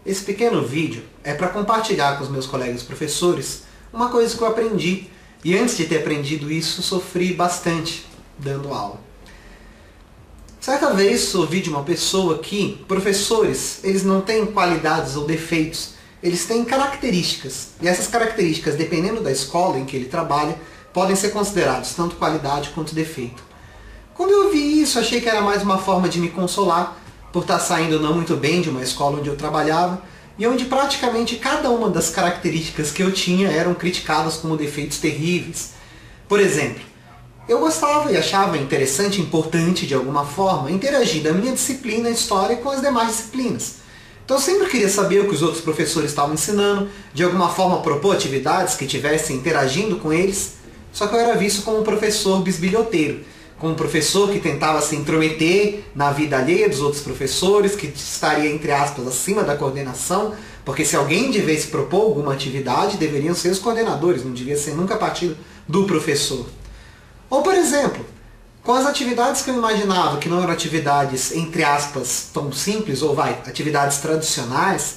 Esse pequeno vídeo é para compartilhar com os meus colegas professores uma coisa que eu aprendi. E antes de ter aprendido isso, sofri bastante dando aula. Certa vez ouvi de uma pessoa que professores, eles não têm qualidades ou defeitos, eles têm características. E essas características, dependendo da escola em que ele trabalha, podem ser consideradas tanto qualidade quanto defeito. Quando eu ouvi isso, achei que era mais uma forma de me consolar por estar saindo não muito bem de uma escola onde eu trabalhava e onde praticamente cada uma das características que eu tinha eram criticadas como defeitos terríveis. Por exemplo, eu gostava e achava interessante e importante de alguma forma interagir da minha disciplina História com as demais disciplinas. Então eu sempre queria saber o que os outros professores estavam ensinando, de alguma forma propor atividades que estivessem interagindo com eles, só que eu era visto como um professor bisbilhoteiro, como um professor que tentava se intrometer na vida alheia dos outros professores, que estaria, entre aspas, acima da coordenação, porque se alguém devesse propor alguma atividade, deveriam ser os coordenadores, não devia ser nunca a partir do professor. Ou, por exemplo, com as atividades que eu imaginava que não eram atividades, entre aspas, tão simples, ou atividades tradicionais,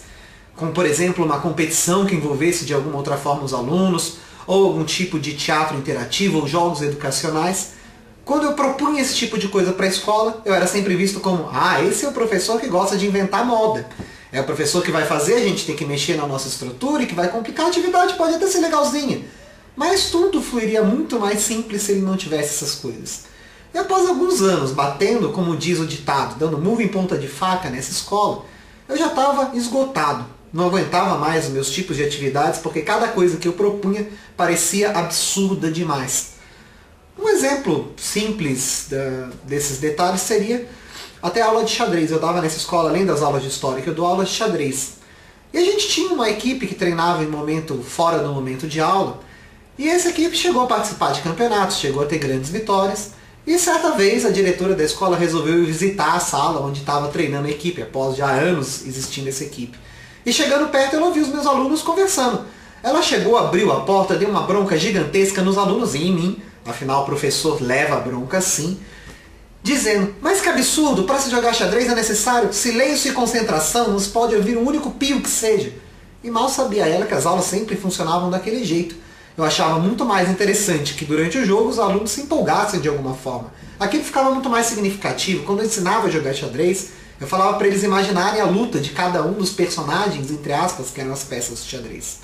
como, por exemplo, uma competição que envolvesse de alguma outra forma os alunos, ou algum tipo de teatro interativo, ou jogos educacionais, quando eu propunha esse tipo de coisa para a escola, eu era sempre visto como, esse é o professor que gosta de inventar moda. É o professor que vai fazer a gente ter que mexer na nossa estrutura e que vai complicar a atividade, pode até ser legalzinha. Mas tudo fluiria muito mais simples se ele não tivesse essas coisas. E após alguns anos batendo, como diz o ditado, dando murro em ponta de faca nessa escola, eu já estava esgotado. Não aguentava mais os meus tipos de atividades porque cada coisa que eu propunha parecia absurda demais. Um exemplo simples desses detalhes seria até a aula de xadrez. Eu dava nessa escola, além das aulas de história, que eu dou aulas de xadrez. E a gente tinha uma equipe que treinava fora do momento de aula, e essa equipe chegou a participar de campeonatos, chegou a ter grandes vitórias, e certa vez a diretora da escola resolveu ir visitar a sala onde estava treinando a equipe, após já anos existindo essa equipe. E chegando perto, ela ouviu os meus alunos conversando. Ela chegou, abriu a porta, deu uma bronca gigantesca nos alunos e em mim. Afinal, o professor leva a bronca sim, dizendo, mas que absurdo, para se jogar xadrez é necessário silêncio e concentração, não se pode ouvir um único pio que seja. E mal sabia ela que as aulas sempre funcionavam daquele jeito. Eu achava muito mais interessante que durante o jogo os alunos se empolgassem de alguma forma. Aquilo ficava muito mais significativo. Quando eu ensinava a jogar xadrez, eu falava para eles imaginarem a luta de cada um dos personagens, entre aspas, que eram as peças de xadrez.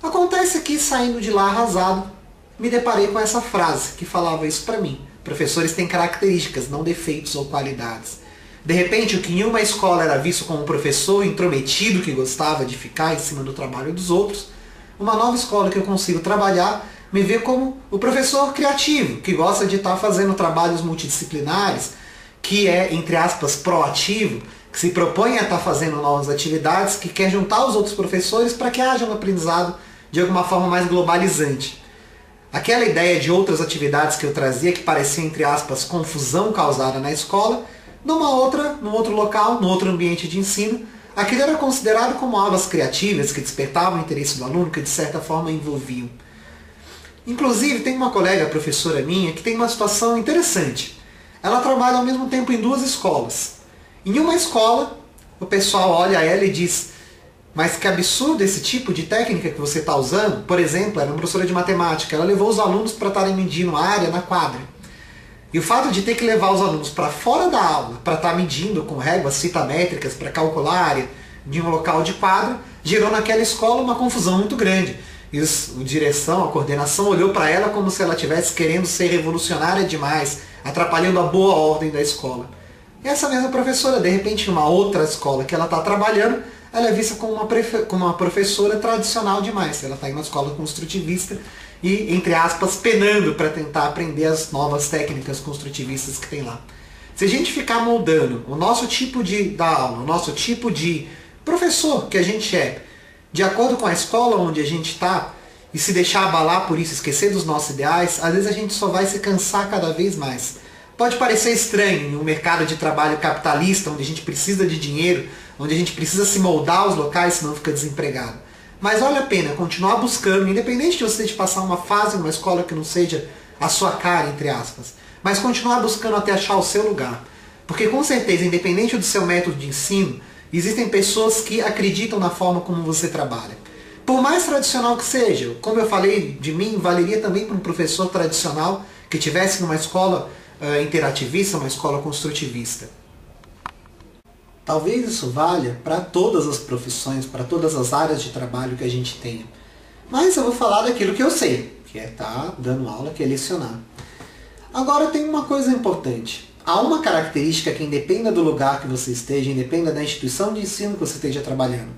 Acontece que, saindo de lá arrasado, me deparei com essa frase que falava isso para mim. Professores têm características, não defeitos ou qualidades. De repente, o que em uma escola era visto como um professor intrometido que gostava de ficar em cima do trabalho dos outros, uma nova escola que eu consigo trabalhar me vê como o professor criativo, que gosta de estar fazendo trabalhos multidisciplinares, que é, entre aspas, proativo, que se propõe a estar fazendo novas atividades, que quer juntar os outros professores para que haja um aprendizado de alguma forma mais globalizante. Aquela ideia de outras atividades que eu trazia, que parecia, entre aspas, confusão causada na escola, num outro local, num outro ambiente de ensino, aquilo era considerado como aulas criativas que despertavam o interesse do aluno, que de certa forma envolviam. Inclusive, tem uma colega professora minha que tem uma situação interessante. Ela trabalha ao mesmo tempo em duas escolas. Em uma escola, o pessoal olha ela e diz, mas que absurdo esse tipo de técnica que você está usando. Por exemplo, era uma professora de matemática, ela levou os alunos para estarem medindo a área na quadra. E o fato de ter que levar os alunos para fora da aula, para estar medindo com réguas fitamétricas, para calcular a área de um local de quadra, gerou naquela escola uma confusão muito grande. E a direção, a coordenação olhou para ela como se ela estivesse querendo ser revolucionária demais, atrapalhando a boa ordem da escola. E essa mesma professora, de repente, numa outra escola que ela está trabalhando, ela é vista como uma professora tradicional demais. Ela está em uma escola construtivista e, entre aspas, penando para tentar aprender as novas técnicas construtivistas que tem lá. Se a gente ficar moldando o nosso tipo da aula, o nosso tipo de professor que a gente é, de acordo com a escola onde a gente está, e se deixar abalar por isso, esquecer dos nossos ideais, às vezes a gente só vai se cansar cada vez mais. Pode parecer estranho em um mercado de trabalho capitalista, onde a gente precisa de dinheiro, onde a gente precisa se moldar aos locais, senão fica desempregado. Mas vale a pena continuar buscando, independente de você passar uma fase em uma escola que não seja a sua cara, entre aspas, mas continuar buscando até achar o seu lugar. Porque com certeza, independente do seu método de ensino, Existem pessoas que acreditam na forma como você trabalha. Por mais tradicional que seja, como eu falei de mim, valeria também para um professor tradicional que tivesse numa escola interativista, uma escola construtivista. Talvez isso valha para todas as profissões, para todas as áreas de trabalho que a gente tenha. Mas eu vou falar daquilo que eu sei, que é estar dando aula, que é lecionar. Agora tem uma coisa importante. Há uma característica que independa do lugar que você esteja, independa da instituição de ensino que você esteja trabalhando,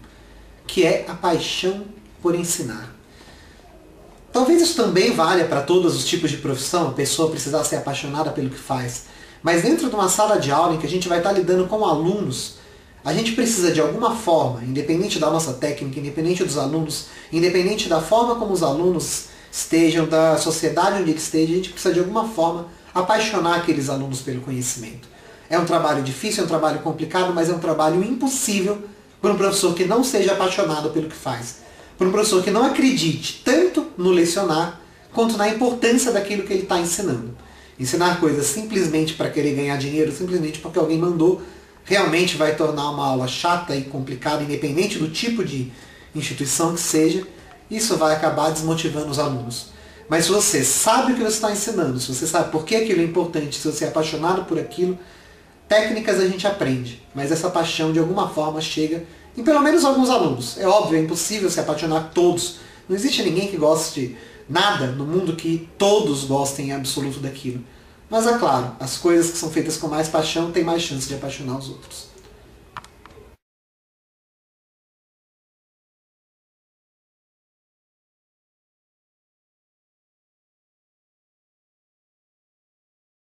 que é a paixão por ensinar. Talvez isso também valha para todos os tipos de profissão, a pessoa precisar ser apaixonada pelo que faz. Mas dentro de uma sala de aula em que a gente vai estar lidando com alunos, a gente precisa de alguma forma, independente da nossa técnica, independente dos alunos, independente da forma como os alunos estejam, da sociedade onde eles estejam, a gente precisa de alguma forma apaixonar aqueles alunos pelo conhecimento. É um trabalho difícil, é um trabalho complicado, mas é um trabalho impossível para um professor que não seja apaixonado pelo que faz. Para um professor que não acredite tanto no lecionar, quanto na importância daquilo que ele está ensinando. Ensinar coisas simplesmente para querer ganhar dinheiro, simplesmente porque alguém mandou, realmente vai tornar uma aula chata e complicada, independente do tipo de instituição que seja, isso vai acabar desmotivando os alunos. Mas se você sabe o que você está ensinando, se você sabe por que aquilo é importante, se você é apaixonado por aquilo, técnicas a gente aprende, mas essa paixão de alguma forma chega em pelo menos alguns alunos. É óbvio, é impossível se apaixonar todos. Não existe ninguém que goste de nada no mundo que todos gostem em absoluto daquilo. Mas é claro, as coisas que são feitas com mais paixão têm mais chance de apaixonar os outros.